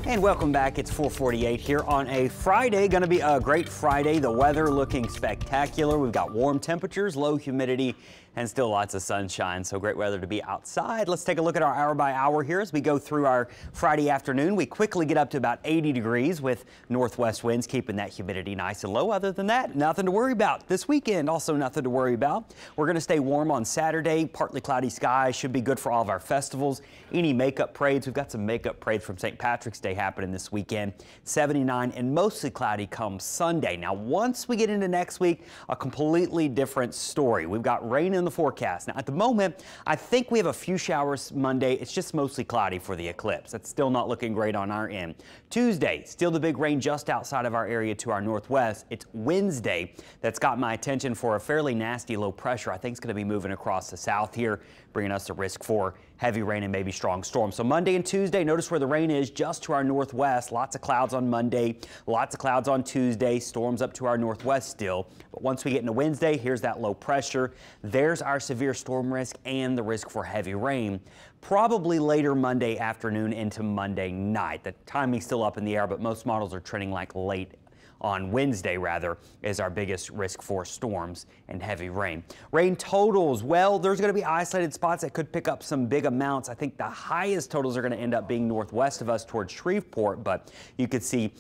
And welcome back. It's 4:48 here on a Friday. Going to be a great Friday. The weather looking spectacular. We've got warm temperatures, low humidity, and still lots of sunshine. So great weather to be outside. Let's take a look at our hour by hour here as we go through our Friday afternoon. We quickly get up to about 80 degrees with northwest winds keeping that humidity nice and low. Other than that, nothing to worry about. This weekend, also nothing to worry about. We're going to stay warm on Saturday. Partly cloudy skies should be good for all of our festivals. Any makeup parades. We've got some makeup parades from St. Patrick's Day happening this weekend. 79 and mostly cloudy come Sunday. Now, once we get into next week, a completely different story. We've got rain in the forecast. Now, at the moment, I think we have a few showers Monday. It's just mostly cloudy for the eclipse. That's still not looking great on our end. Tuesday, still the big rain just outside of our area to our northwest. It's Wednesday that's got my attention for a fairly nasty low pressure. I think it's going to be moving across the south here, bringing us a risk for heavy rain and maybe strong storms. So Monday and Tuesday, notice where the rain is just to our northwest. Lots of clouds on Monday, lots of clouds on Tuesday, storms up to our northwest still. But once we get into Wednesday, here's that low pressure. There's our severe storm risk and the risk for heavy rain. Probably later Monday afternoon into Monday night. The timing's still up in the air, but most models are trending like late on Wednesday, rather, is our biggest risk for storms and heavy rain. Rain totals, well, there's going to be isolated spots that could pick up some big amounts. I think the highest totals are going to end up being northwest of us towards Shreveport, but we could see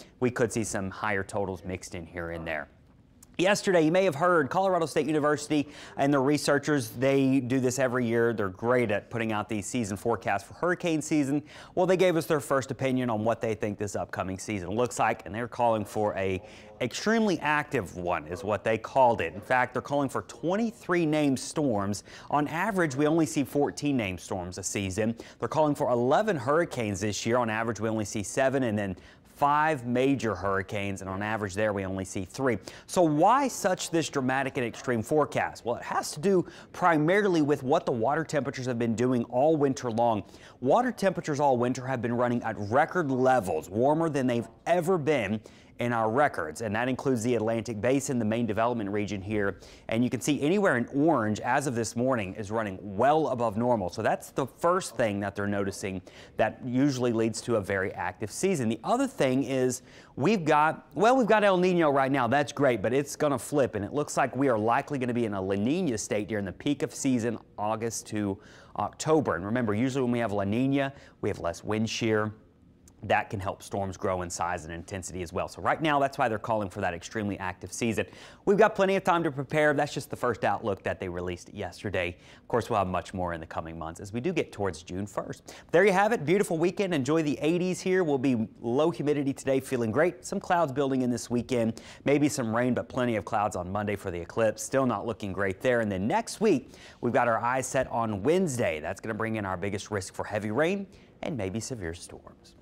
some higher totals mixed in here and there. Yesterday, you may have heard Colorado State University and their researchers, they do this every year. They're great at putting out these season forecasts for hurricane season. Well, they gave us their first opinion on what they think this upcoming season looks like, and they're calling for a extremely active one is what they called it. In fact, they're calling for 23 named storms. On average, we only see 14 named storms a season. They're calling for 11 hurricanes this year. On average, we only see 7, and then 5 major hurricanes, and on average there we only see 3. So why such this dramatic and extreme forecast? Well, it has to do primarily with what the water temperatures have been doing all winter long. Water temperatures all winter have been running at record levels, warmer than they've ever been in our records, and that includes the Atlantic Basin, the main development region here. And you can see anywhere in orange as of this morning is running well above normal. So that's the first thing that they're noticing that usually leads to a very active season. The other thing is we've got El Nino right now. That's great, but it's going to flip, and it looks like we are likely going to be in a La Nina state during the peak of season, August to October. And remember, usually when we have La Nina, we have less wind shear. That can help storms grow in size and intensity as well. So right now, that's why they're calling for that extremely active season. We've got plenty of time to prepare. That's just the first outlook that they released yesterday. Of course, we'll have much more in the coming months as we do get towards June 1st. There you have it. Beautiful weekend. Enjoy the 80s here. We'll be low humidity today, feeling great. Some clouds building in this weekend. Maybe some rain, but plenty of clouds on Monday for the eclipse. Still not looking great there. And then next week, we've got our eyes set on Wednesday. That's going to bring in our biggest risk for heavy rain and maybe severe storms.